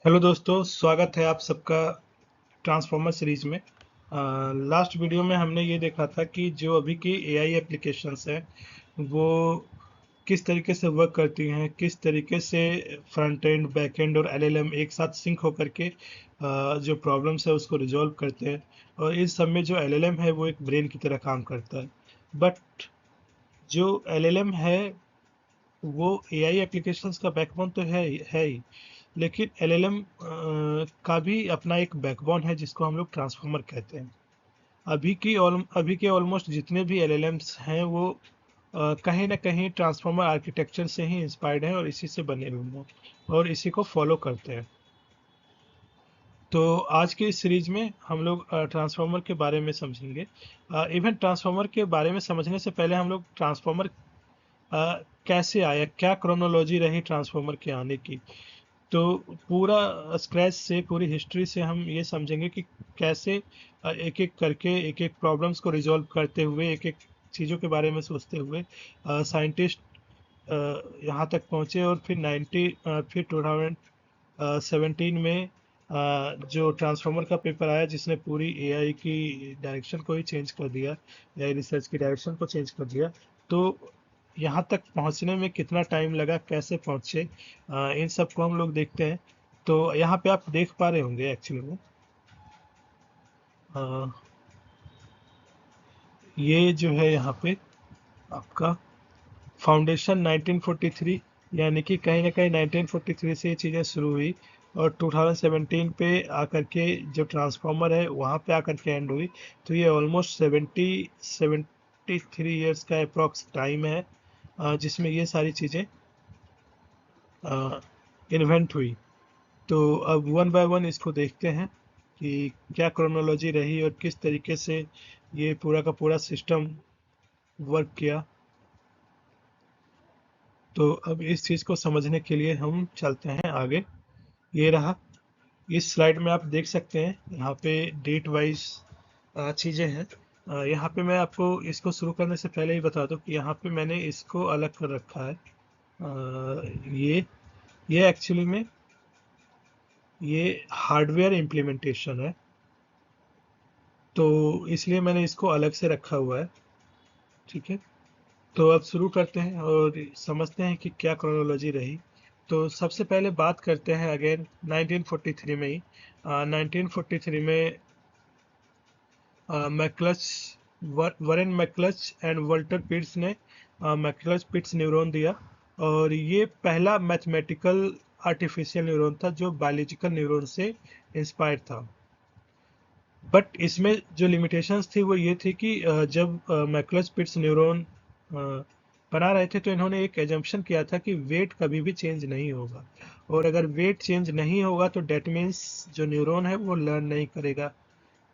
Hello दोस्तों, स्वागत है आप सबका ट्रांसफॉर्मर सीरीज में। लास्ट वीडियो में हमने ये देखा था कि जो अभी की एआई एप्लीकेशंस हैं वो किस तरीके से वर्क करती हैं, किस तरीके से फ्रंट एंड, बैक एंड और एलएलएम एक साथ सिंक होकर के जो प्रॉब्लम्स है उसको रिजॉल्व करते हैं। और इस सब में जो एलएलएम है वो एक ब्रेन की तरह काम करता है। बट जो एलएलएम है वो एआई एप्लीकेशंस का बैकबोन तो है ही, लेकिन एलएलएम का भी अपना एक बैकबोन है जिसको हम लोग ट्रांसफॉर्मर कहते हैं। अभी के ऑलमोस्ट जितने भी एलएलएम्स हैं वो कहीं ना कहीं ट्रांसफॉर्मर आर्किटेक्चर से ही इंस्पायर्ड हैं और इसी से बने हुए हैं और इसी को फॉलो करते हैं। तो आज की इस सीरीज में हम लोग ट्रांसफॉर्मर के बारे में समझेंगे। इवन ट्रांसफॉर्मर के बारे में समझने से पहले हम लोग ट्रांसफॉर्मर कैसे आया, क्या क्रोनोलॉजी रही ट्रांसफॉर्मर के आने की, तो पूरा स्क्रैच से, पूरी हिस्ट्री से हम ये समझेंगे कि कैसे एक एक करके एक एक प्रॉब्लम्स को रिजॉल्व करते हुए, एक एक चीज़ों के बारे में सोचते हुए साइंटिस्ट यहाँ तक पहुँचे। और फिर 2017 में जो ट्रांसफॉर्मर का पेपर आया जिसने पूरी एआई की डायरेक्शन को ही चेंज कर दिया, एआई रिसर्च की डायरेक्शन को चेंज कर दिया। तो यहाँ तक पहुँचने में कितना टाइम लगा, कैसे पहुँचे, इन सब को हम लोग देखते हैं। तो यहाँ पे आप देख पा रहे होंगे एक्चुअली में अ, ये जो है यहाँ पे आपका फाउंडेशन 1943, यानी कि कहीं ना कहीं 1943 से ये चीज़ें शुरू हुई और 2017 पे आकर के जो ट्रांसफॉर्मर है वहाँ पे आकर के एंड हुई। तो ये ऑलमोस्ट 73 ईयर्स का अप्रॉक्स टाइम है जिसमें ये सारी चीज़ें इन्वेंट हुई। तो अब वन बाय वन इसको देखते हैं कि क्या क्रोनोलॉजी रही और किस तरीके से ये पूरा का पूरा सिस्टम वर्क किया। तो अब इस चीज़ को समझने के लिए हम चलते हैं आगे। ये रहा, इस स्लाइड में आप देख सकते हैं यहाँ पे डेट वाइज चीज़ें हैं। यहाँ पे मैं आपको इसको शुरू करने से पहले ही बता दूं कि यहाँ पे मैंने इसको अलग कर रखा है। ये एक्चुअली में ये हार्डवेयर इम्प्लीमेंटेशन है, तो इसलिए मैंने इसको अलग से रखा हुआ है। ठीक है, तो अब शुरू करते हैं और समझते हैं कि क्या क्रोनोलॉजी रही। तो सबसे पहले बात करते हैं अगेन 1943 में ही। 1943 में मैकलच वरेन मैकलच एंड वल्टर पिट्स ने मैकलच पिट्स न्यूरॉन दिया और ये पहला मैथमेटिकल आर्टिफिशियल न्यूरॉन था जो बायोलॉजिकल न्यूरॉन से इंस्पायर था। बट इसमें जो लिमिटेशंस थी वो ये थी कि जब मैकलच पिट्स न्यूरॉन बना रहे थे तो इन्होंने एक एजम्पशन किया था कि वेट कभी भी चेंज नहीं होगा, और अगर वेट चेंज नहीं होगा तो डेट मीन्स जो न्यूरॉन है वो लर्न नहीं करेगा।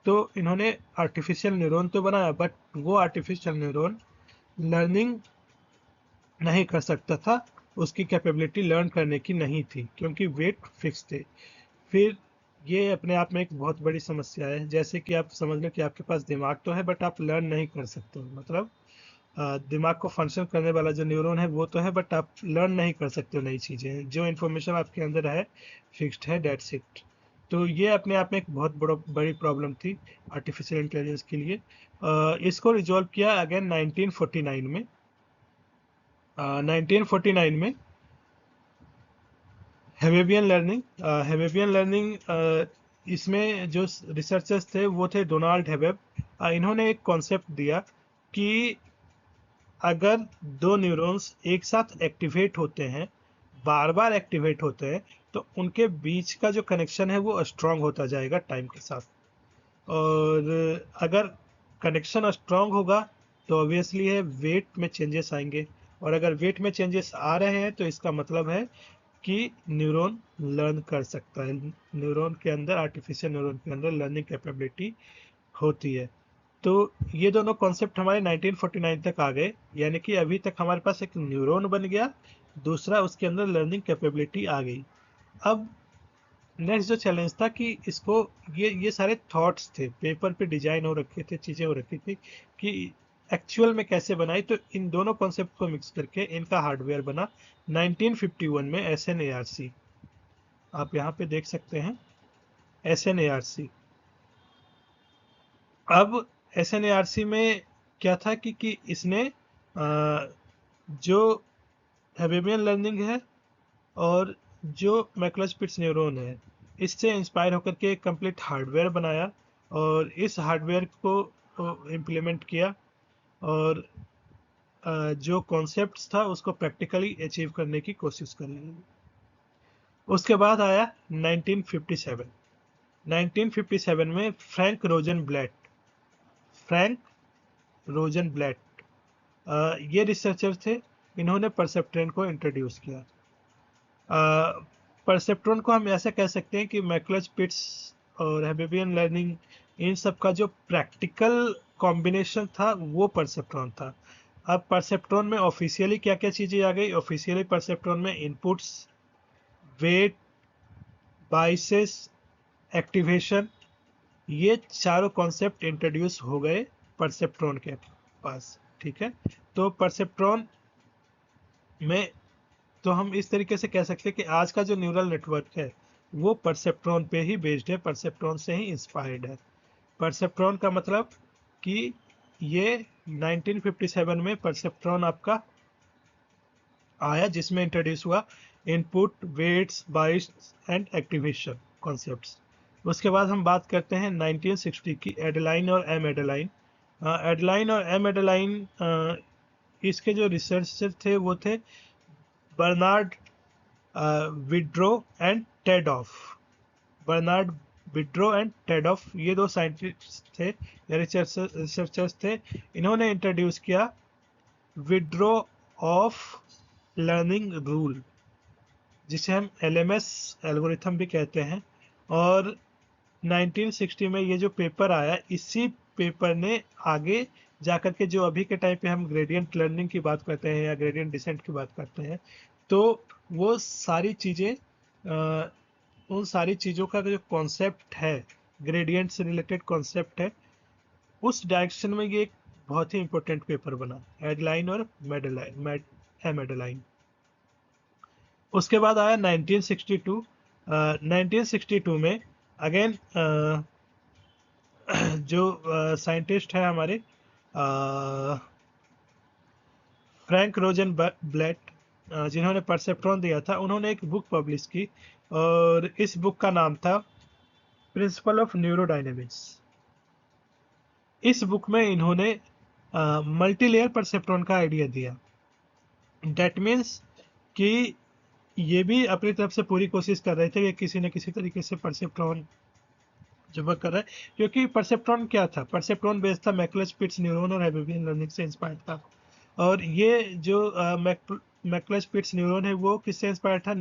तो इन्होंने आर्टिफिशियल न्यूरॉन तो बनाया बट वो आर्टिफिशियल न्यूरॉन लर्निंग नहीं कर सकता था, उसकी कैपेबिलिटी लर्न करने की नहीं थी क्योंकि वेट फिक्स थे। फिर ये अपने आप में एक बहुत बड़ी समस्या है। जैसे कि आप समझ लो कि आपके पास दिमाग तो है बट आप लर्न नहीं कर सकते हो, मतलब दिमाग को फंक्शन करने वाला जो न्यूरॉन है वो तो है बट आप लर्न नहीं कर सकते हो नई चीज़ें, जो इन्फॉर्मेशन आपके अंदर है फिक्स्ड है, डेट्स इट। तो ये अपने आप में एक बहुत बड़ी प्रॉब्लम थी आर्टिफिशियल इंटेलिजेंस के लिए। इसको रिजॉल्व किया अगेन 1949 में। 1949 में हेवेबियन लर्निंग इसमें जो रिसर्चर्स थे वो थे डोनाल्ड हेवेब। इन्होंने एक कॉन्सेप्ट दिया कि अगर दो न्यूरॉन्स एक साथ एक्टिवेट होते हैं, बार बार एक्टिवेट होते हैं, तो उनके बीच का जो कनेक्शन है वो स्ट्रांग होता जाएगा टाइम के साथ। और अगर कनेक्शन स्ट्रांग होगा तो ऑब्वियसली है वेट में चेंजेस आएंगे, और अगर वेट में चेंजेस आ रहे हैं तो इसका मतलब है कि न्यूरॉन लर्न कर सकता है, न्यूरॉन के अंदर, आर्टिफिशियल न्यूरॉन के अंदर लर्निंग कैपेबिलिटी होती है। तो ये दोनों कॉन्सेप्ट हमारे 1949 तक आ गए, यानी कि अभी तक हमारे पास एक न्यूरॉन बन गया, दूसरा उसके अंदर लर्निंग कैपेबिलिटी आ गई। अब नेक्स्ट जो चैलेंज था कि इसको, ये सारे थॉट्स थे, पेपर पे डिजाइन हो रखे थे, चीजें हो रखी थी कि एक्चुअल में कैसे बनाई। तो इन दोनों कॉन्सेप्ट को मिक्स करके इनका हार्डवेयर बना 1951 में SNARC। आप यहाँ पे देख सकते हैं SNARC। अब SNARC में क्या था कि इसने जो हेबेबियन लर्निंग है और जो मैक्लोज-पिट्स न्यूरॉन है, इससे इंस्पायर होकर के एक कंप्लीट हार्डवेयर बनाया और इस हार्डवेयर को इम्प्लीमेंट किया और जो कॉन्सेप्ट्स था उसको प्रैक्टिकली अचीव करने की कोशिश करी। उसके बाद आया 1957। 1957 में फ्रैंक रोजनब्लैट ये रिसर्चर थे, इन्होंने परसेप्ट्रॉन को इंट्रोड्यूस किया। परसेप्ट्रॉन को हम ऐसा कह सकते हैं कि मैक्लोज पिट्स और हेबेबियन लर्निंग, इन सब का जो प्रैक्टिकल कॉम्बिनेशन था वो परसेप्ट्रॉन था। अब परसेप्ट्रॉन में ऑफिशियली क्या क्या चीज़ें आ गई? ऑफिशियली परसेप्ट्रॉन में इनपुट्स, वेट, बाइसेस, एक्टिवेशन, ये चारों कॉन्सेप्ट इंट्रोड्यूस हो गए परसेप्ट्रॉन के पास। ठीक है, तो परसेप्ट्रॉन में तो हम इस तरीके से कह सकते हैं कि आज का जो न्यूरल नेटवर्क है वो परसेप्ट्रॉन पे ही बेस्ड है, परसेप्ट्रॉन से ही इंस्पायर्ड है। परसेप्ट्रॉन का मतलब कि ये 1957 में परसेप्ट्रॉन आपका आया, जिसमें इंट्रोड्यूस हुआ input, weights, biases and activation concepts. उसके बाद हम बात करते हैं 1960 की, एडेलाइन और एम एडेलाइन। एडेलाइन और एम एडेलाइन, इसके जो रिसर्चर थे वो थे Bernard Widrow and Ted Hoff. Bernard Widrow and Ted Hoff, ये दो साइंटिस्ट थे या रिसर्चर्स थे। इन्होंने इंट्रोड्यूस किया विड्रो ऑफ लर्निंग रूल, जिसे हम LMS एल्गोरिथम भी कहते हैं। और 1960 में ये जो पेपर आया, इसी पेपर ने आगे जाकर के जो अभी के टाइम पे हम ग्रेडियंट लर्निंग की बात करते हैं या ग्रेडियंट डिसेंट की बात करते हैं, तो वो सारी चीज़ें, उन सारी चीज़ों का जो कॉन्सेप्ट है, ग्रेडियंट से रिलेटेड कॉन्सेप्ट है, उस डायरेक्शन में ये एक बहुत ही इंपॉर्टेंट पेपर बना, एडेलाइन और मेडेलाइन। उसके बाद आया 1962। 1962 में अगेन जो साइंटिस्ट है हमारे फ्रैंक रोजन ब्लैट, जिन्होंने परसेप्ट्रॉन दिया था, उन्होंने एक बुक पब्लिश की और इस बुक का नाम था प्रिंसिपल ऑफ न्यूरोडायनेमिक्स। इस बुक में इन्होंने मल्टीलेयर परसेप्ट्रॉन का आइडिया दिया। डेट मीन्स कि ये भी अपनी तरफ से पूरी कोशिश कर रहे थे कि किसी न किसी तरीके से परसेप्ट्रॉन जो वर्क कर रहा है, क्योंकि परसेप्ट्रॉन क्या था? परसेप्ट्रॉन बेस्ड था मैक्लोज पिट्स न्यूरॉन और हेबेबियन लर्निंग से इंस्पायर्ड था। और ये जो मैक्लोज पिट्स न्यूरॉन है वो किससे इंस्पायर्ड था?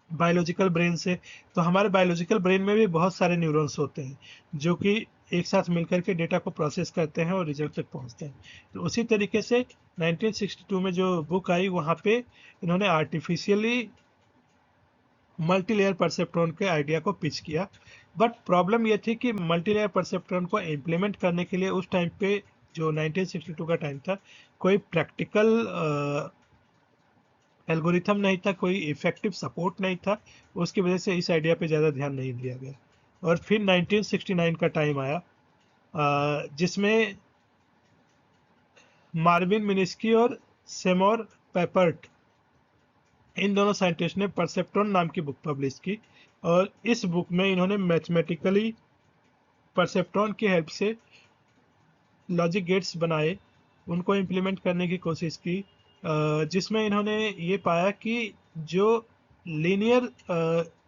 बायोलॉजिकल ब्रेन से। तो हमारे बायोलॉजिकल ब्रेन में भी बहुत सारे न्यूरॉन्स होते हैं जो कि एक साथ मिलकर के डेटा को प्रोसेस करते हैं और रिजल्ट तक पहुंचते हैं। तो उसी तरीके से 1962 में जो बुक आई, वहाँ पे इन्होंने आर्टिफिशियली मल्टीलेयर परसेप्ट्रॉन के आइडिया को पिच किया। बट प्रॉब्लम ये थी कि मल्टीलेयर परसेप्ट्रॉन को इम्प्लीमेंट करने के लिए उस टाइम पे, जो 1962 का टाइम था, कोई प्रैक्टिकल एल्गोरिथम नहीं था, कोई इफेक्टिव सपोर्ट नहीं था। उसकी वजह से इस आइडिया पे ज़्यादा ध्यान नहीं दिया गया। और फिर 1969 का टाइम आया, जिसमें मार्विन मिनिस्की और सेमोर पेपर्ट, इन दोनों साइंटिस्ट ने परसेप्ट्रॉन नाम की बुक पब्लिश की और इस बुक में इन्होंने मैथमेटिकली परसेप्ट्रॉन की हेल्प से लॉजिक गेट्स बनाए, उनको इम्प्लीमेंट करने की कोशिश की, जिसमें इन्होंने ये पाया कि जो लीनियर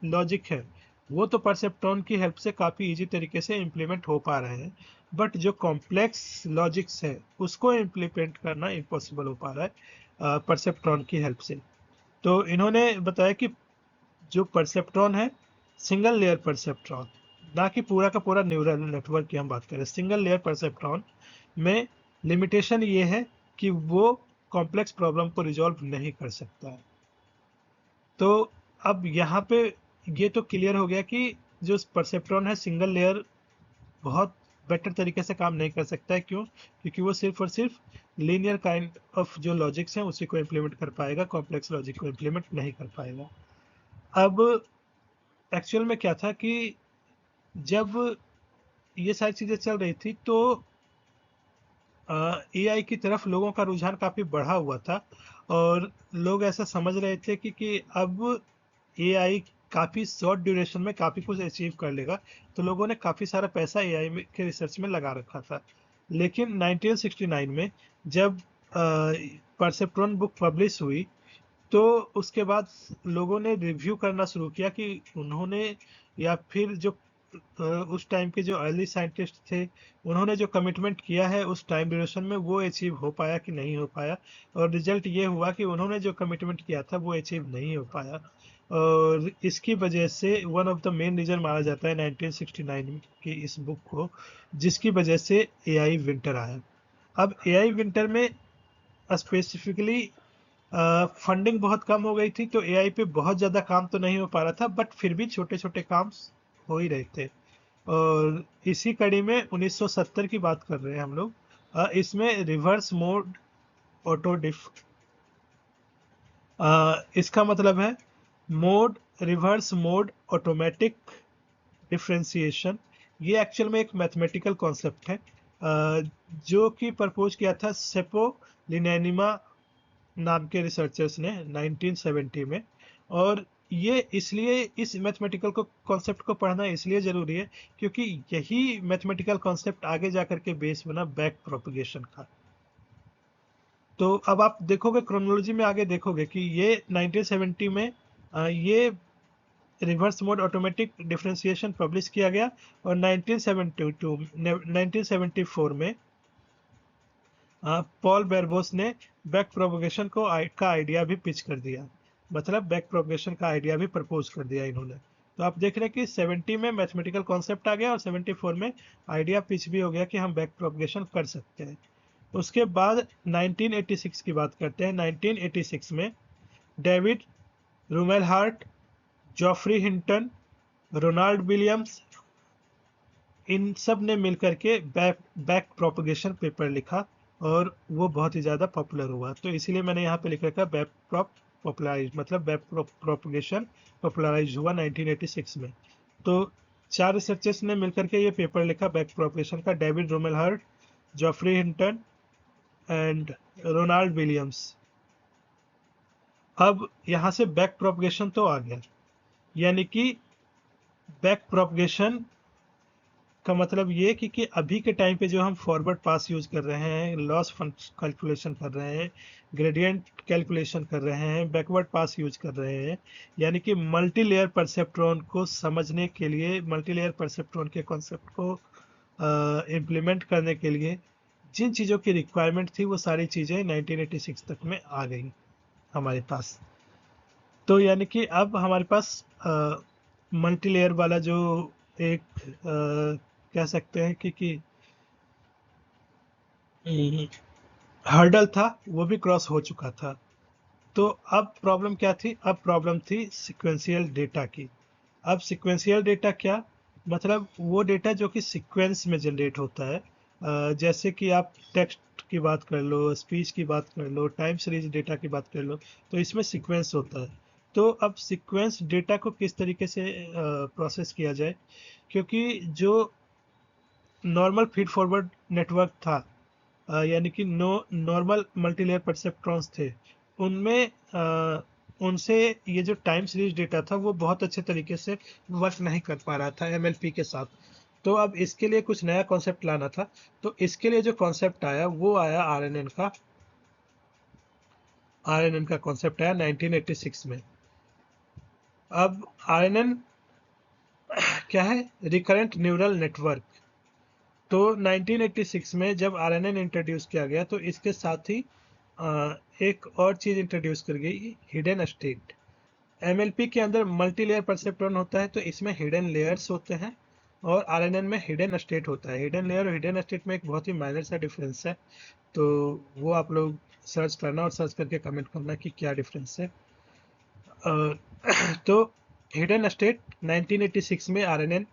लॉजिक है वो तो परसेप्ट्रॉन की हेल्प से काफ़ी इजी तरीके से इम्प्लीमेंट हो पा रहे हैं, बट जो कॉम्प्लेक्स लॉजिक्स है उसको इम्प्लीमेंट करना इम्पॉसिबल हो पा रहा है परसेप्ट्रॉन की हेल्प से। तो इन्होंने बताया कि जो परसेप्ट्रॉन है, सिंगल लेयर परसेप्ट्रॉन, ना कि पूरा का पूरा न्यूरल नेटवर्क की हम बात करें, सिंगल लेयर परसेप्ट्रॉन में लिमिटेशन ये है कि वो कॉम्प्लेक्स प्रॉब्लम को रिजॉल्व नहीं कर सकता है। तो अब यहाँ पे ये तो क्लियर हो गया कि जो परसेप्ट्रॉन है सिंगल लेयर बहुत बेटर तरीके से काम नहीं कर सकता है। क्यों? क्योंकि वो सिर्फ और सिर्फ लीनियर काइंड ऑफ जो लॉजिक्स हैं उसी को इम्प्लीमेंट कर पाएगा, कॉम्प्लेक्स लॉजिक को इम्प्लीमेंट नहीं कर पाएगा। अब एक्चुअल में क्या था कि जब ये सारी चीज़ें चल रही थी तो एआई की तरफ लोगों का रुझान काफ़ी बढ़ा हुआ था और लोग ऐसा समझ रहे थे कि अब एआई काफ़ी शॉर्ट ड्यूरेशन में काफ़ी कुछ अचीव कर लेगा, तो लोगों ने काफ़ी सारा पैसा एआई में के रिसर्च में लगा रखा था। लेकिन 1969 में जब परसेप्ट्रॉन बुक पब्लिश हुई, तो उसके बाद लोगों ने रिव्यू करना शुरू किया कि उन्होंने या फिर जो उस टाइम के जो अर्ली साइंटिस्ट थे, उन्होंने जो कमिटमेंट किया है उस टाइम ड्यूरेशन में वो अचीव हो पाया कि नहीं हो पाया। और रिजल्ट ये हुआ कि उन्होंने जो कमिटमेंट किया था वो अचीव नहीं हो पाया। और इसकी वजह से one of the main reason माना जाता है 1969 की इस बुक को, जिसकी वजह से एआई विंटर आया। अब एआई विंटर में स्पेसिफिकली फंडिंग बहुत कम हो गई थी, तो एआई पे बहुत ज़्यादा काम तो नहीं हो पा रहा था, बट फिर भी छोटे छोटे काम हो ही रहे थे। और इसी कड़ी में 1970 की बात कर रहे हैं हम लोग। इसमें रिवर्स मोड ऑटो डिफ इसका मतलब है mode reverse mode automatic differentiation. ये एक्चुअल में एक मैथमेटिकल कॉन्सेप्ट है, जो कि प्रपोज किया था सेपो लिनेनिमा नाम के रिसर्चर्स ने 1970 में। और ये इसलिए इस मैथमेटिकल को कॉन्सेप्ट को पढ़ना इसलिए ज़रूरी है क्योंकि यही मैथमेटिकल कॉन्सेप्ट आगे जा करके बेस बना बैक प्रोपगेशन का। तो अब आप देखोगे क्रोनोलॉजी में आगे देखोगे कि ये 1970 में ये reverse mode automatic differentiation publish किया गया। और 1974 में पॉल बेरबोस ने बैक प्रोपगेशन का आइडिया भी पिच कर दिया, मतलब बैक प्रोपगेशन का आइडिया भी प्रपोज कर दिया इन्होंने। तो आप देख रहे हैं कि 70 में मैथमेटिकल कॉन्सेप्ट आ गया और 74 में आइडिया पिच भी हो गया कि हम बैक प्रोपगेशन कर सकते हैं। उसके बाद 1986 की बात करते हैं। 1986 में David Rumelhart, Geoffrey Hinton, Ronald Williams, इन सब ने मिलकर के बैक प्रोपगेशन पेपर लिखा और वो बहुत ही ज़्यादा पॉपुलर हुआ। तो इसीलिए मैंने यहाँ पे लिख रखा बैक पॉपुलराइज, मतलब बैक प्रोपगेशन पॉपुलराइज हुआ 1986 में। तो 4 रिसर्चर्स ने मिलकर के ये पेपर लिखा बैक प्रोपगेशन का, David Rumelhart, Geoffrey Hinton and Ronald Williams. अब यहाँ से बैक प्रोपगेशन तो आ गया, यानी कि बैक प्रोपगेशन का मतलब ये कि अभी के टाइम पे जो हम फॉरवर्ड पास यूज कर रहे हैं, लॉस कैलकुलेशन कर रहे हैं, ग्रेडियंट कैलकुलेशन कर रहे हैं, बैकवर्ड पास यूज कर रहे हैं, यानी कि मल्टी लेयर परसेप्ट्रॉन को समझने के लिए, मल्टी लेयर परसेप्ट्रॉन के कॉन्सेप्ट को इम्प्लीमेंट करने के लिए जिन चीज़ों की रिक्वायरमेंट थी वो सारी चीज़ें 1986 तक में आ गई हमारे पास। तो यानी कि अब हमारे पास मल्टी लेयर वाला जो एक कह सकते हैं कि हर्डल था वो भी क्रॉस हो चुका था। तो अब प्रॉब्लम क्या थी? अब प्रॉब्लम थी सीक्वेंशियल डेटा की। अब सीक्वेंशियल डेटा क्या, मतलब वो डेटा जो कि सीक्वेंस में जनरेट होता है। जैसे कि आप टेक्स्ट की बात कर लो, स्पीच की बात कर लो, टाइम सीरीज डेटा की बात कर लो, तो इसमें सीक्वेंस होता है। तो अब सीक्वेंस डेटा को किस तरीके से प्रोसेस किया जाए, क्योंकि जो नॉर्मल फीड फॉरवर्ड नेटवर्क था, यानी कि नॉर्मल मल्टीलेयर परसेप्ट्रॉन्स थे, उनमें उनसे ये जो टाइम सीरीज डेटा था वो बहुत अच्छे तरीके से वर्क नहीं कर पा रहा था एमएलपी के साथ। तो अब इसके लिए कुछ नया कॉन्सेप्ट लाना था। तो इसके लिए जो कॉन्सेप्ट आया वो आया आरएनएन का कॉन्सेप्ट आया 1986 में। अब आरएनएन क्या है? Recurrent neural network. तो 1986 में जब आरएनएन इंट्रोड्यूस किया गया तो इसके साथ ही एक और चीज इंट्रोड्यूस कर गई, हिडन स्टेट। एमएलपी के अंदर मल्टी लेयर परसेप्ट्रॉन होता है, तो इसमें हिडन लेयर्स होते हैं और आरएनएन में हिडन स्टेट होता है। हिडन लेयर और हिडन स्टेट में एक बहुत ही माइनर सा डिफरेंस है, तो वो आप लोग सर्च करना और सर्च करके कमेंट करना कि क्या डिफरेंस है। तो हिडन स्टेट 1986 में आरएनएन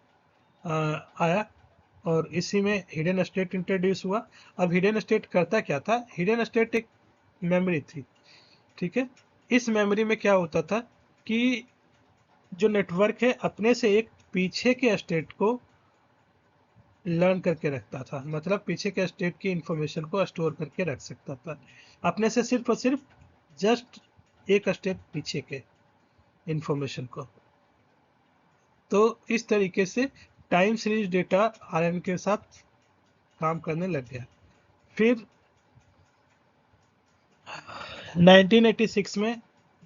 आया और इसी में हिडन स्टेट इंट्रोड्यूस हुआ। अब हिडन स्टेट करता क्या था? हिडन स्टेट एक मेमोरी थी, ठीक है। इस मेमोरी में क्या होता था कि जो नेटवर्क है अपने से एक पीछे के स्टेट को लर्न करके रखता था, मतलब पीछे के स्टेट की इंफॉर्मेशन को स्टोर करके रख सकता था अपने से सिर्फ और सिर्फ जस्ट एक स्टेप पीछे के इंफॉर्मेशन को। तो इस तरीके से टाइम सीरीज डेटा आरएन के साथ काम करने लग गया। फिर 1986 में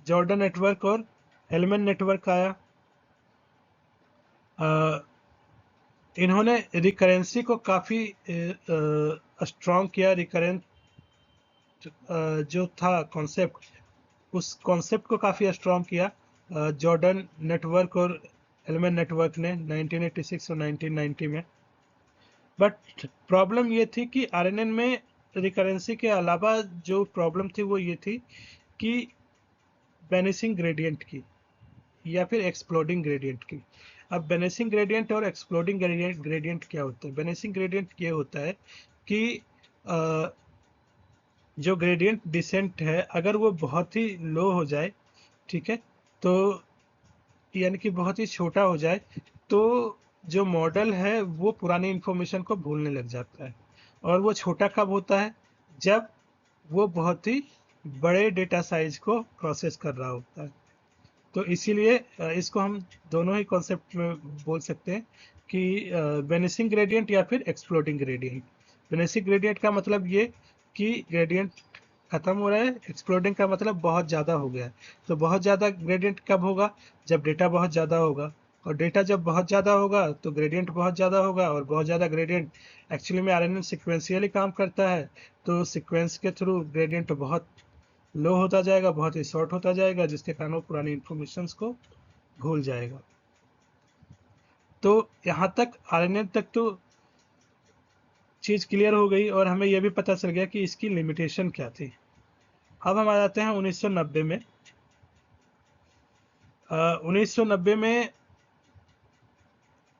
जॉर्डन नेटवर्क और हेलमन नेटवर्क आया। इन्होंने रिकरेंसी को काफ़ी स्ट्रॉन्ग किया। रिकरेंट जो था कॉन्सेप्ट, उस कॉन्सेप्ट को काफ़ी स्ट्रॉन्ग किया जॉर्डन नेटवर्क और हेलमन नेटवर्क ने 1986 और 1990 में। बट प्रॉब्लम ये थी कि आरएनएन में रिकरेंसी के अलावा जो प्रॉब्लम थी वो ये थी कि वेनिसिंग ग्रेडियंट की या फिर एक्सप्लोडिंग ग्रेडियंट की। अब वेनिसिंग ग्रेडियंट और एक्सप्लोडिंग ग्रेडियंट क्या होता है? वेनिसिंग ग्रेडियंट ये होता है कि जो ग्रेडियंट डिसेंट है अगर वो बहुत ही लो हो जाए, ठीक है, तो यानी कि बहुत ही छोटा हो जाए, तो जो मॉडल है वो पुरानी इंफॉर्मेशन को भूलने लग जाता है। और वो छोटा कब होता है? जब वो बहुत ही बड़े डेटा साइज को प्रोसेस कर रहा होता है। तो इसीलिए इसको हम दोनों ही कॉन्सेप्ट में बोल सकते हैं कि वेनिसिंग ग्रेडियंट या फिर एक्सप्लोडिंग ग्रेडियंट। वेनिसिंग ग्रेडियंट का मतलब ये कि ग्रेडियंट खत्म हो रहा है, एक्सप्लोडिंग का मतलब बहुत ज़्यादा हो गया है। तो बहुत ज़्यादा ग्रेडियंट कब होगा? जब डेटा बहुत ज़्यादा होगा, और डेटा जब बहुत ज़्यादा होगा तो ग्रेडियंट बहुत ज़्यादा होगा, और बहुत ज़्यादा ग्रेडियंट एक्चुअली में आरएनएन सिक्वेंशियली काम करता है, तो सीक्वेंस के थ्रू ग्रेडियंट बहुत लो होता जाएगा, बहुत ही शॉर्ट होता जाएगा, जिसके कारण वो पुरानी इंफॉर्मेशन को भूल जाएगा। तो यहाँ तक आरएनएन तक तो चीज़ क्लियर हो गई और हमें यह भी पता चल गया कि इसकी लिमिटेशन क्या थी। अब हम आ जाते हैं 1990 में। 1990 में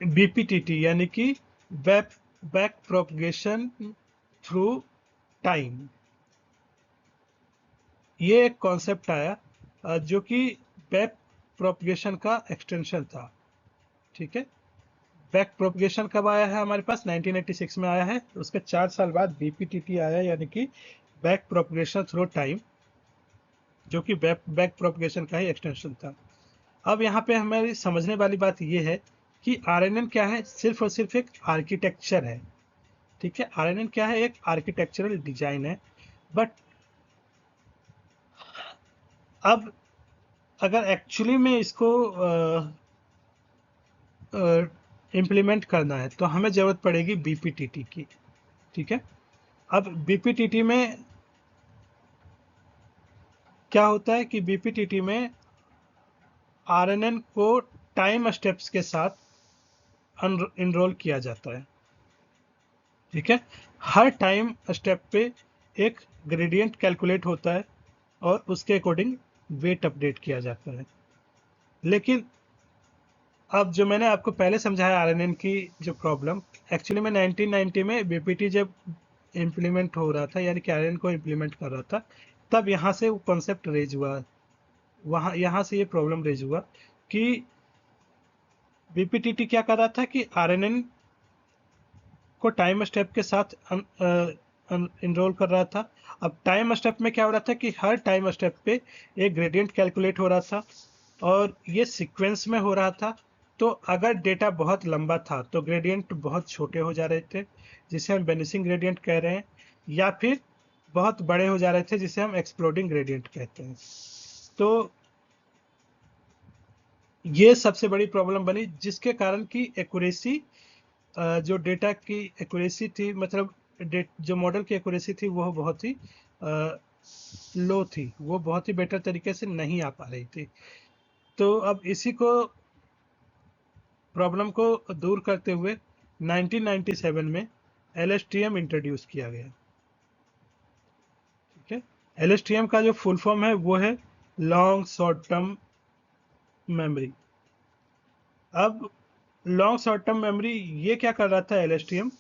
बीपीटीटी यानी कि बैक प्रोपगेशन थ्रू टाइम, ये एक कॉन्सेप्ट आया जो कि बैक प्रोपगेशन का एक्सटेंशन था। ठीक है, बैक प्रोपगेशन कब आया है हमारे पास? 1986 में आया है। उसके 4 साल बाद बीपीटीटी आया, यानी कि बैक प्रोपगेशन थ्रू टाइम, जो कि बैक प्रोपगेशन का ही एक्सटेंशन था। अब यहाँ पे हमारी समझने वाली बात यह है कि आरएनएन क्या है? सिर्फ और सिर्फ एक आर्किटेक्चर है। ठीक है, आरएनएन क्या है? एक आर्किटेक्चरल डिजाइन है। बट अब अगर एक्चुअली में इसको इम्प्लीमेंट करना है तो हमें ज़रूरत पड़ेगी बीपीटीटी की। ठीक है, अब बीपीटीटी में क्या होता है कि बीपीटीटी में आरएनएन को टाइम स्टेप्स के साथ इनरोल किया जाता है। ठीक है, हर टाइम स्टेप पे एक ग्रेडियंट कैलकुलेट होता है और उसके अकॉर्डिंग वेट अपडेट किया जाता है। लेकिन अब जो मैंने आपको पहले समझाया आरएनएन की जो प्रॉब्लम, एक्चुअली में 1990 में बीपीटी जब इम्प्लीमेंट हो रहा था, यानी कि आरएनएन को इम्प्लीमेंट कर रहा था, तब यहाँ से वो कॉन्सेप्ट रेज हुआ, यहाँ से ये प्रॉब्लम रेज हुआ कि बीपीटीटी क्या कर रहा था कि आरएनएन को टाइम स्टेप के साथ इनरोल कर रहा था। अब टाइम स्टेप में क्या हो रहा था कि हर टाइम स्टेप पे एक ग्रेडियंट कैलकुलेट हो रहा था और ये सीक्वेंस में हो रहा था। तो अगर डेटा बहुत लंबा था तो ग्रेडियंट बहुत छोटे हो जा रहे थे, जिसे हम वेनिसिंग ग्रेडियंट कह रहे हैं, या फिर बहुत बड़े हो जा रहे थे, जिसे हम एक्सप्लोडिंग ग्रेडियंट कहते हैं। तो ये सबसे बड़ी प्रॉब्लम बनी, जिसके कारण की एक्यूरेसी, जो डेटा की एक्यूरेसी थी, मतलब जो मॉडल की एक्यूरेसी थी, वो बहुत ही लो थी, वो बहुत ही बेटर तरीके से नहीं आ पा रही थी। तो अब इसी को प्रॉब्लम को दूर करते हुए 1997 में LSTM इंट्रोड्यूस किया गया। ठीक है, LSTM का जो फुल फॉर्म है वो है लॉन्ग शॉर्ट टर्म मेमोरी। अब लॉन्ग शॉर्ट टर्म मेमोरी ये क्या कर रहा था LSTM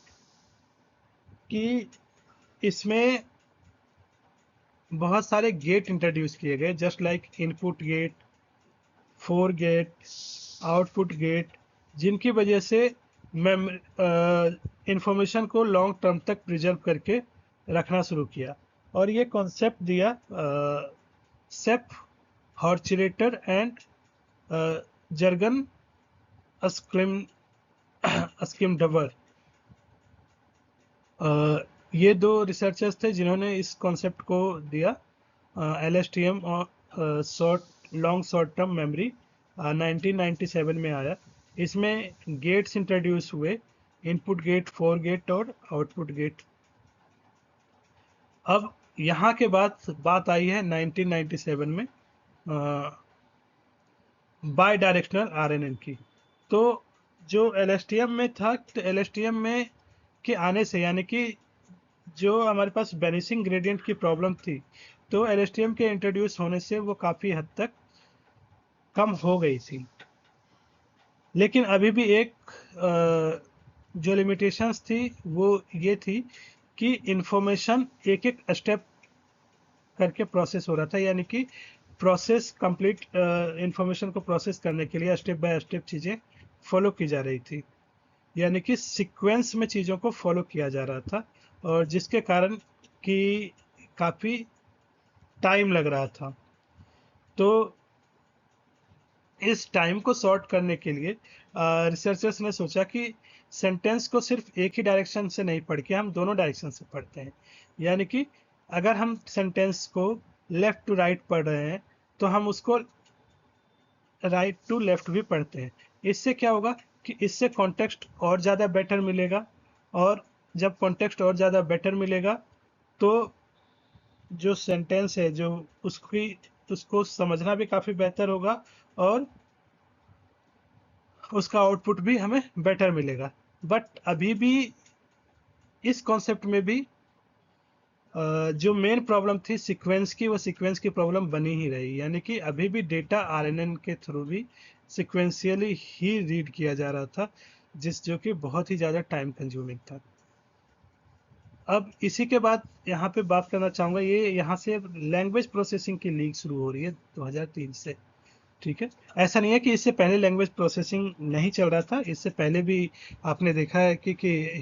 कि इसमें बहुत सारे गेट इंट्रोड्यूस किए गए, just like input gate, forget gate, output gate, जिनकी वजह से इंफॉर्मेशन को लॉन्ग टर्म तक प्रिजर्व करके रखना शुरू किया। और ये कॉन्सेप्ट दिया सेप हॉर्चरेटर एंड जर्गन अस्क्रिम अस्किमडवर। ये दो रिसर्चर्स थे जिन्होंने इस कॉन्सेप्ट को दिया। LSTM और लॉन्ग शॉर्ट टर्म मेमोरी 1997 में आया। इसमें गेट्स इंट्रोड्यूस हुए, इनपुट गेट, फोर गेट और आउटपुट गेट। अब यहाँ के बाद बात आई है 1997 में बाई डायरेक्शनल RNN की। तो जो LSTM में था, तो LSTM में के आने से, यानी कि जो हमारे पास बैनिशिंग ग्रेडियंट की प्रॉब्लम थी, तो LSTM के इंट्रोड्यूस होने से वो काफ़ी हद तक कम हो गई थी। लेकिन अभी भी एक जो लिमिटेशंस थी वो ये थी कि इंफॉर्मेशन एक एक स्टेप करके प्रोसेस हो रहा था, यानी कि प्रोसेस कंप्लीट इंफॉर्मेशन को प्रोसेस करने के लिए स्टेप बाय स्टेप चीज़ें फॉलो की जा रही थी, यानी कि सीक्वेंस में चीज़ों को फॉलो किया जा रहा था, और जिसके कारण कि काफ़ी टाइम लग रहा था। तो इस टाइम को शॉर्ट करने के लिए रिसर्चर्स ने सोचा कि सेंटेंस को सिर्फ एक ही डायरेक्शन से नहीं पढ़ के हम दोनों डायरेक्शन से पढ़ते हैं। यानी कि अगर हम सेंटेंस को लेफ्ट टू राइट पढ़ रहे हैं तो हम उसको राइट टू लेफ्ट भी पढ़ते हैं। इससे क्या होगा कि इससे कॉन्टेक्स्ट और ज़्यादा बेटर मिलेगा, और जब कॉन्टेक्स्ट और ज़्यादा बेटर मिलेगा तो जो सेंटेंस है जो उसको समझना भी काफ़ी बेहतर होगा, और उसका आउटपुट भी हमें बेटर मिलेगा। बट अभी भी इस कॉन्सेप्ट में भी जो मेन प्रॉब्लम थी सीक्वेंस की, वो सीक्वेंस की प्रॉब्लम बनी ही रही, यानी कि अभी भी डेटा RNN के थ्रू भी सिक्वेंशियली ही रीड किया जा रहा था, जो कि बहुत ही ज़्यादा टाइम कंज्यूमिंग था। अब इसी के बाद यहाँ पे बात करना चाहूँगा, ये यहाँ से लैंग्वेज प्रोसेसिंग की लीग शुरू हो रही है 2003 से। ठीक है, ऐसा नहीं है कि इससे पहले लैंग्वेज प्रोसेसिंग नहीं चल रहा था, इससे पहले भी आपने देखा है कि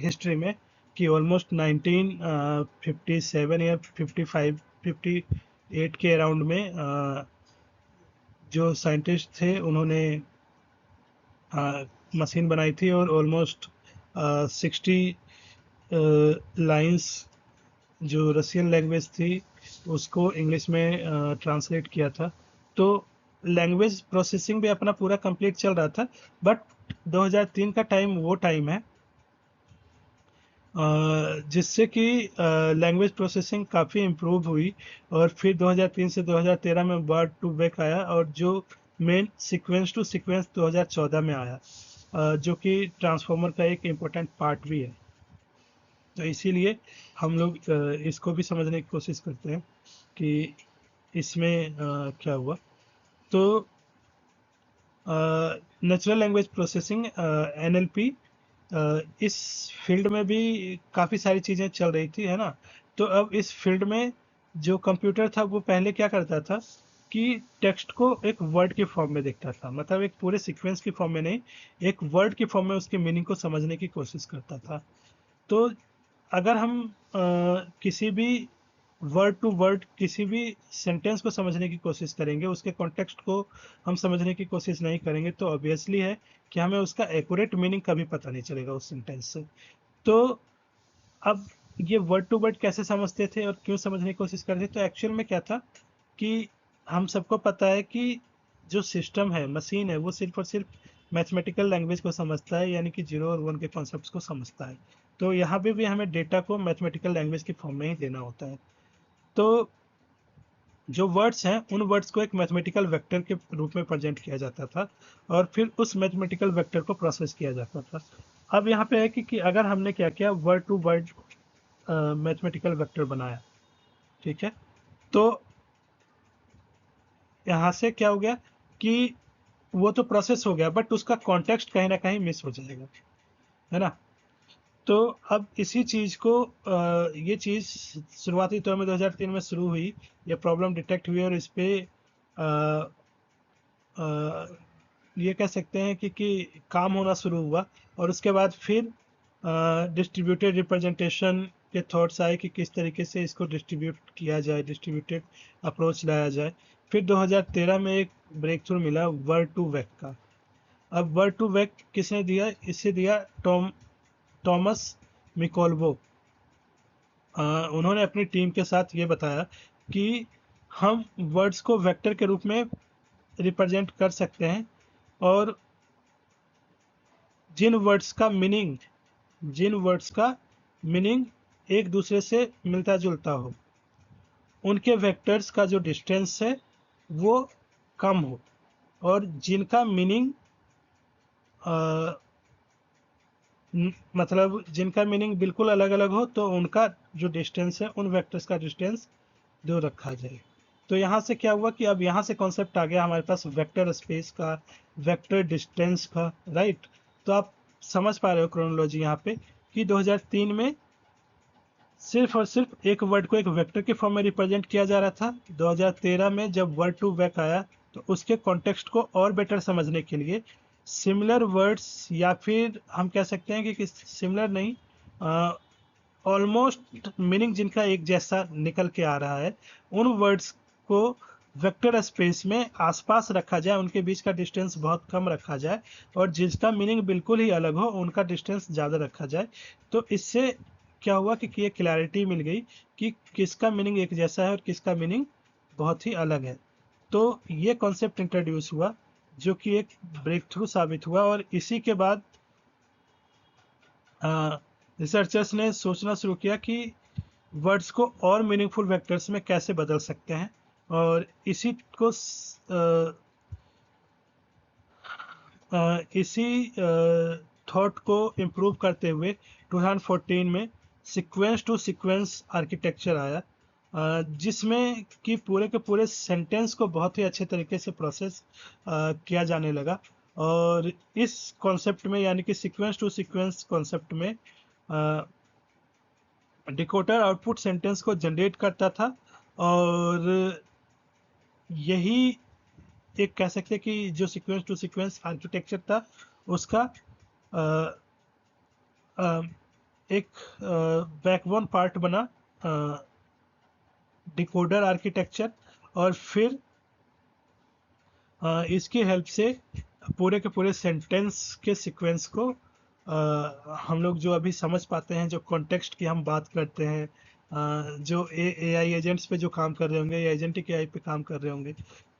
हिस्ट्री में कि ऑलमोस्ट 1957 या 55 58 के अराउंड में जो साइंटिस्ट थे उन्होंने मशीन बनाई थी, और ऑलमोस्ट 60 लाइंस जो रशियन लैंग्वेज थी उसको इंग्लिश में ट्रांसलेट किया था। तो लैंग्वेज प्रोसेसिंग भी अपना पूरा कंप्लीट चल रहा था। बट 2003 का टाइम वो टाइम है जिससे कि लैंग्वेज प्रोसेसिंग काफ़ी इम्प्रूव हुई, और फिर 2003 से 2013 में वर्ड टू वेक आया, और जो मेन सीक्वेंस टू सीक्वेंस 2014 में आया, जो कि ट्रांसफॉर्मर का एक इम्पोर्टेंट पार्ट भी है। तो इसीलिए हम लोग इसको भी समझने की कोशिश करते हैं कि इसमें क्या हुआ। तो नेचुरल लैंग्वेज प्रोसेसिंग NLP, इस फील्ड में भी काफ़ी सारी चीज़ें चल रही थी, है ना। तो अब इस फील्ड में जो कंप्यूटर था वो पहले क्या करता था कि टेक्स्ट को एक वर्ड के फॉर्म में देखता था, मतलब एक पूरे सीक्वेंस की फॉर्म में नहीं, एक वर्ड की फॉर्म में उसके मीनिंग को समझने की कोशिश करता था। तो अगर हम किसी भी वर्ड टू वर्ड किसी भी सेंटेंस को समझने की कोशिश करेंगे, उसके कॉन्टेक्स्ट को हम समझने की कोशिश नहीं करेंगे, तो ऑब्वियसली है कि हमें उसका एक्यूरेट मीनिंग कभी पता नहीं चलेगा उस सेंटेंस से। तो अब ये वर्ड टू वर्ड कैसे समझते थे और क्यों समझने की कोशिश करते थे, तो एक्चुअल में क्या था कि हम सबको पता है कि जो सिस्टम है, मशीन है, वो सिर्फ और सिर्फ मैथमेटिकल लैंग्वेज को समझता है, यानी कि 0 और 1 के कॉन्सेप्ट्स को समझता है। तो यहाँ पे भी हमें डेटा को मैथमेटिकल लैंग्वेज की फॉर्म में ही देना होता है। तो जो वर्ड्स हैं उन वर्ड्स को एक मैथमेटिकल वेक्टर के रूप में प्रेजेंट किया जाता था, और फिर उस मैथमेटिकल वेक्टर को प्रोसेस किया जाता था। अब यहाँ पे है कि अगर हमने क्या किया, word to word mathematical vector बनाया, ठीक है, तो यहाँ से क्या हो गया कि वो तो प्रोसेस हो गया, बट उसका कॉन्टेक्स्ट कहीं ना कहीं मिस हो जाएगा, है ना। तो अब इसी चीज़ को ये चीज़ शुरुआती तौर में 2003 में शुरू हुई, ये प्रॉब्लम डिटेक्ट हुई, और इस पे ये कह सकते हैं कि काम होना शुरू हुआ। और उसके बाद फिर डिस्ट्रीब्यूटेड रिप्रेजेंटेशन के थॉट्स आए कि किस तरीके से इसको डिस्ट्रीब्यूट किया जाए, डिस्ट्रीब्यूटेड अप्रोच लाया जाए। फिर 2013 में एक ब्रेक थ्रू मिला वर्ड टू वेक का। अब वर्ड टू वेक किसने दिया? इसे दिया टॉमस मिकोल्बो। उन्होंने अपनी टीम के साथ ये बताया कि हम वर्ड्स को वेक्टर के रूप में रिप्रेजेंट कर सकते हैं, और जिन वर्ड्स का मीनिंग एक दूसरे से मिलता जुलता हो, उनके वेक्टर्स का जो डिस्टेंस है वो कम हो, और जिनका मीनिंग मतलब जिनका मीनिंग बिल्कुल अलग अलग हो, तो उनका जो डिस्टेंस है उन वेक्टर्स का डिस्टेंस दूर रखा जाए। तो यहाँ से क्या हुआ कि अब यहाँ से कॉन्सेप्ट आ गया हमारे पास वेक्टर स्पेस का, वेक्टर डिस्टेंस का, राइट। तो आप समझ पा रहे हो क्रोनोलॉजी यहाँ पे कि 2003 में सिर्फ और सिर्फ एक वर्ड को एक वेक्टर के फॉर्म में रिप्रेजेंट किया जा रहा था। 2013 में जब वर्ड टू वेक आया, तो उसके कॉन्टेक्स्ट को और बेटर समझने के लिए सिमिलर वर्ड्स, या फिर हम कह सकते हैं कि सिमिलर नहीं, ऑलमोस्ट मीनिंग जिनका एक जैसा निकल के आ रहा है, उन वर्ड्स को वेक्टर स्पेस में आसपास रखा जाए, उनके बीच का डिस्टेंस बहुत कम रखा जाए, और जिसका मीनिंग बिल्कुल ही अलग हो उनका डिस्टेंस ज़्यादा रखा जाए। तो इससे क्या हुआ कि ये क्लैरिटी मिल गई कि किसका मीनिंग एक जैसा है और किसका मीनिंग बहुत ही अलग है। तो ये कॉन्सेप्ट इंट्रोड्यूस हुआ, जो कि एक ब्रेक थ्रू साबित हुआ। और इसी के बाद रिसर्चर्स ने सोचना शुरू किया कि वर्ड्स को और मीनिंगफुल वेक्टर्स में कैसे बदल सकते हैं, और इसी थॉट को इम्प्रूव करते हुए 2014 में सीक्वेंस टू सीक्वेंस आर्किटेक्चर आया, जिसमें कि पूरे के पूरे सेंटेंस को बहुत ही अच्छे तरीके से प्रोसेस किया जाने लगा। और इस कॉन्सेप्ट में, यानी कि सीक्वेंस टू सीक्वेंस कॉन्सेप्ट में, डिकोडर आउटपुट सेंटेंस को जनरेट करता था, और यही एक कह सकते हैं कि जो सीक्वेंस टू सीक्वेंस आर्किटेक्चर था उसका एक बैकबोन पार्ट बना डिकोडर आर्किटेक्चर। और फिर इसकी हेल्प से पूरे के पूरे सेंटेंस के सीक्वेंस को हम लोग जो अभी समझ पाते हैं, जो कॉन्टेक्स्ट की हम बात करते हैं, जो एआई एजेंट्स पे जो काम कर रहे होंगे या एजेंटिक एआई पे काम कर रहे होंगे,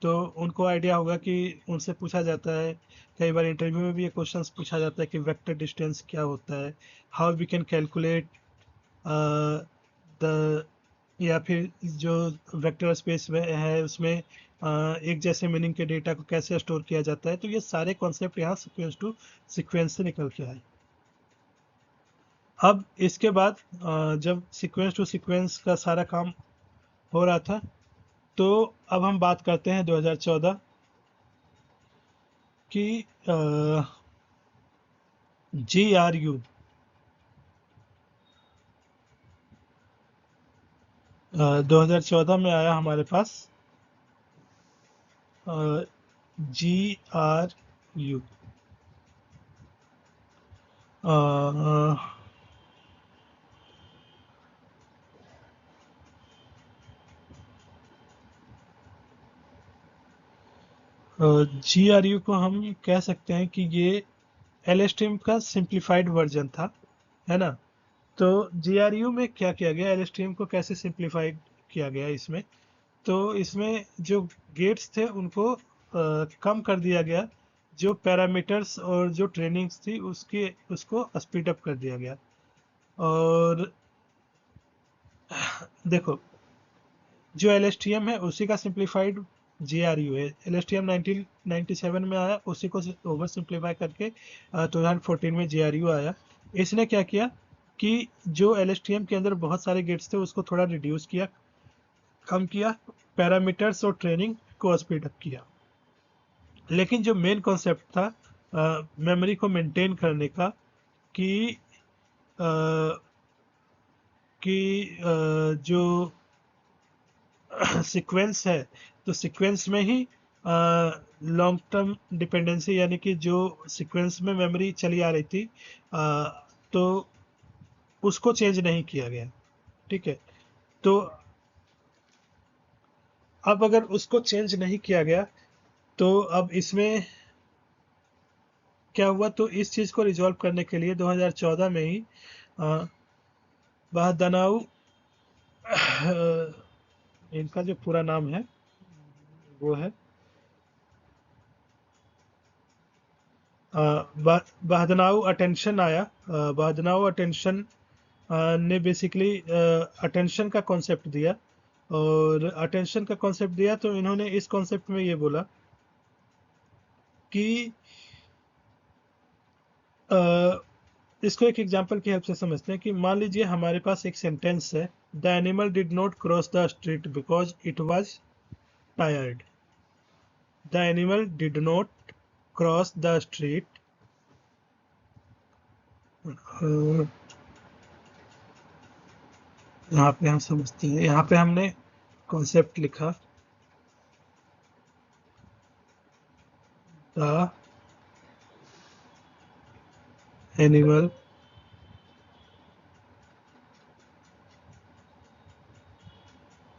तो उनको आइडिया होगा कि उनसे पूछा जाता है, कई बार इंटरव्यू में भी ये क्वेश्चंस पूछा जाता है कि वेक्टर डिस्टेंस क्या होता है, how we can calculate the, या फिर जो वेक्टर स्पेस में है उसमें एक जैसे मीनिंग के डेटा को कैसे स्टोर किया जाता है। तो ये सारे कॉन्सेप्ट यहाँ सीक्वेंस टू सीक्वेंस से निकल के आए। अब इसके बाद जब सीक्वेंस टू सीक्वेंस का सारा काम हो रहा था, तो अब हम बात करते हैं 2014 की। GRU 2014 में आया हमारे पास GRU। GRU को हम कह सकते हैं कि ये LSTM का सिंप्लीफाइड वर्जन था, है ना। तो GRU में क्या किया गया, LSTM को कैसे सिंप्लीफाइड किया गया इसमें, तो इसमें जो गेट्स थे उनको कम कर दिया गया, जो पैरामीटर्स और जो ट्रेनिंग्स थी उसको स्पीड अप कर दिया गया। और देखो, जो LSTM है उसी का सिंप्लीफाइड GRU है। LSTM 1997 में आया, उसी को ओवर सिंप्लीफाई करके 2014 में GRU आया। इसने क्या किया कि जो LSTM के अंदर बहुत सारे गेट्स थे उसको थोड़ा रिड्यूस किया, कम किया, पैरामीटर्स और ट्रेनिंग को स्पीड अप किया। लेकिन जो मेन कॉन्सेप्ट था मेमोरी को मेंटेन करने का, कि जो सीक्वेंस है, तो सीक्वेंस में ही लॉन्ग टर्म डिपेंडेंसी, यानी कि जो सीक्वेंस में मेमोरी चली आ रही थी, तो उसको चेंज नहीं किया गया। ठीक है, तो अब अगर उसको चेंज नहीं किया गया तो अब इसमें क्या हुआ, तो इस चीज को रिजॉल्व करने के लिए 2014 में ही बाहदानाउ, इनका जो पूरा नाम है वो है बाहदानाउ अटेंशन आया। बाहदानाउ अटेंशन ने बेसिकली अटेंशन का कॉन्सेप्ट दिया, और अटेंशन का कॉन्सेप्ट दिया तो इन्होंने इस कॉन्सेप्ट में ये बोला कि इसको एक एग्जांपल की हेल्प से समझते हैं कि मान लीजिए हमारे पास एक सेंटेंस है, the animal did not cross the street because it was tired. The animal did not cross the street, यहाँ पे हम समझते हैं, यहाँ पे हमने कॉन्सेप्ट लिखा, the animal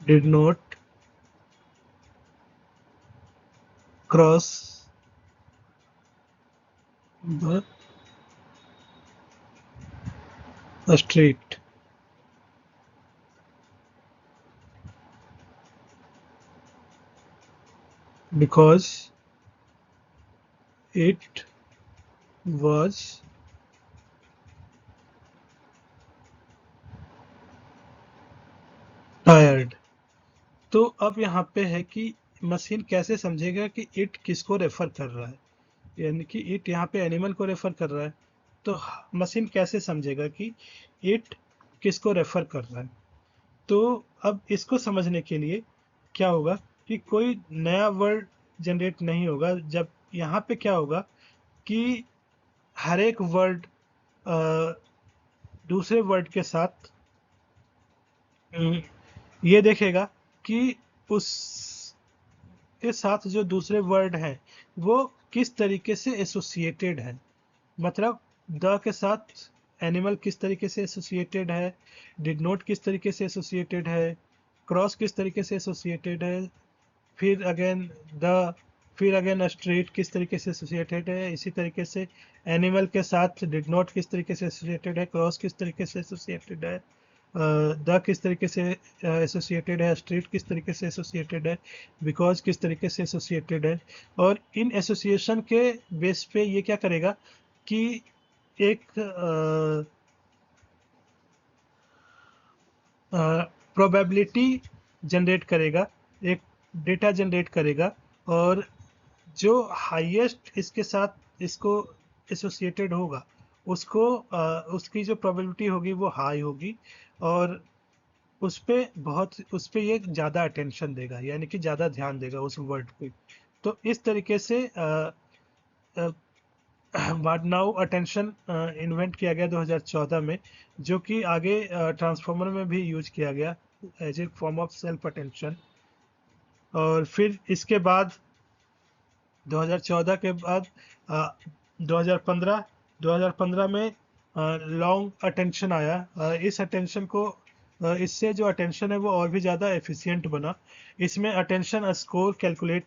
did not cross the street because it was tired। तो अब यहाँ पे है कि मशीन कैसे समझेगा कि इट किसको रेफर कर रहा है, यानी कि इट यहाँ पे एनिमल को रेफर कर रहा है, तो मशीन कैसे समझेगा कि इट किसको रेफर कर रहा है। तो अब इसको समझने के लिए क्या होगा कि कोई नया वर्ड जनरेट नहीं होगा। जब यहाँ पे क्या होगा कि हर एक वर्ड दूसरे वर्ड के साथ ये देखेगा कि उसके साथ जो दूसरे वर्ड हैं वो किस तरीके से एसोसिएटेड है। मतलब द के साथ एनिमल किस तरीके से एसोसिएटेड है, डिड नॉट किस तरीके से एसोसिएटेड है, क्रॉस किस तरीके से एसोसिएटेड है, फिर अगेन द, फिर अगेन स्ट्रीट किस तरीके से एसोसिएटेड है, इसी तरीके से एनिमल के साथ डिड नॉट किस तरीके से एसोसिएटेड है, क्रॉस किस तरीके से एसोसिएटेड है, द किस तरीके से एसोसिएटेड है, स्ट्रीट किस तरीके से एसोसिएटेड है, बिकॉज किस तरीके से एसोसिएटेड है। और इन एसोसिएशन के बेस पे ये क्या करेगा कि एक प्रोबेबिलिटी जनरेट करेगा, एक डेटा जनरेट करेगा, और जो हाईएस्ट इसके साथ इसको एसोसिएटेड होगा उसको उसकी जो प्रोबेबिलिटी होगी वो हाई होगी, और उस पे ये ज़्यादा अटेंशन देगा, यानी कि ज़्यादा ध्यान देगा उस वर्ड पे। तो इस तरीके से वार्डनाउ अटेंशन इन्वेंट किया गया 2014 में, जो कि आगे ट्रांसफॉर्मर में भी यूज किया गया as a form of self attention. और फिर इसके बाद 2014 के बाद 2015 2015 में लॉन्ग अटेंशन आया। इस अटेंशन को इससे जो अटेंशन है वो और भी ज़्यादा एफिशिएंट बना। इसमें अटेंशन स्कोर कैलकुलेट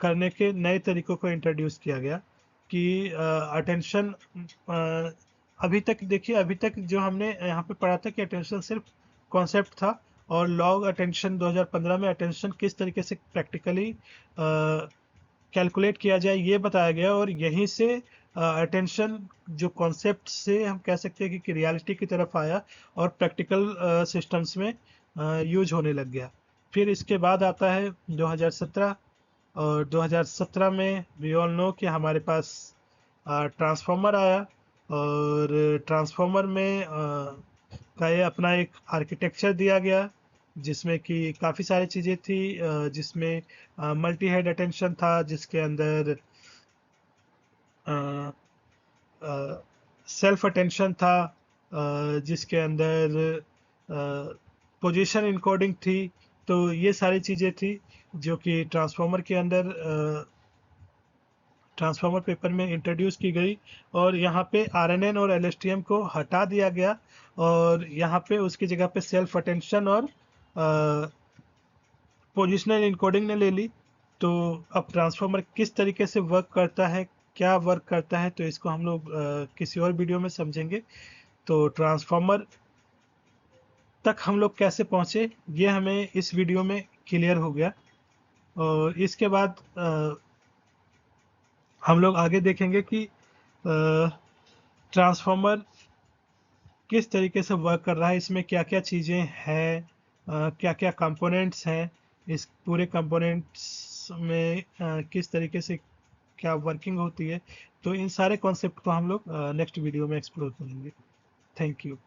करने के नए तरीकों को इंट्रोड्यूस किया गया कि अटेंशन, अभी तक देखिए, अभी तक जो हमने यहाँ पे पढ़ा था कि अटेंशन सिर्फ कॉन्सेप्ट था, और लॉग अटेंशन 2015 में अटेंशन किस तरीके से प्रैक्टिकली कैलकुलेट किया जाए ये बताया गया, और यहीं से अटेंशन जो कॉन्सेप्ट से हम कह सकते हैं कि रियलिटी की तरफ आया और प्रैक्टिकल सिस्टम्स में यूज होने लग गया। फिर इसके बाद आता है 2017, और 2017 में वी ऑल नो कि हमारे पास ट्रांसफॉर्मर आया, और ट्रांसफॉर्मर में का ये अपना एक आर्किटेक्चर दिया गया जिसमें कि काफ़ी सारी चीज़ें थी, जिसमें मल्टी हेड अटेंशन था, जिसके अंदर सेल्फ अटेंशन था, जिसके अंदर पोजीशन इनकोडिंग थी। तो ये सारी चीज़ें थी जो कि ट्रांसफॉर्मर के अंदर ट्रांसफार्मर पेपर में इंट्रोड्यूस की गई और यहाँ पे आरएनएन और एलएसटीएम को हटा दिया गया और यहाँ पे उसकी जगह पे सेल्फ अटेंशन और पोजिशनल इनकोडिंग ने ले ली। तो अब ट्रांसफार्मर किस तरीके से वर्क करता है, क्या वर्क करता है, तो इसको हम लोग किसी और वीडियो में समझेंगे। तो ट्रांसफार्मर तक हम लोग कैसे पहुंचे ये हमें इस वीडियो में क्लियर हो गया। और इसके बाद हम लोग आगे देखेंगे कि ट्रांसफार्मर किस तरीके से वर्क कर रहा है, इसमें क्या क्या चीज़ें हैं, क्या क्या कंपोनेंट्स हैं, इस पूरे कंपोनेंट्स में किस तरीके से क्या वर्किंग होती है। तो इन सारे कॉन्सेप्ट को हम लोग नेक्स्ट वीडियो में एक्सप्लोर करेंगे। Thank you.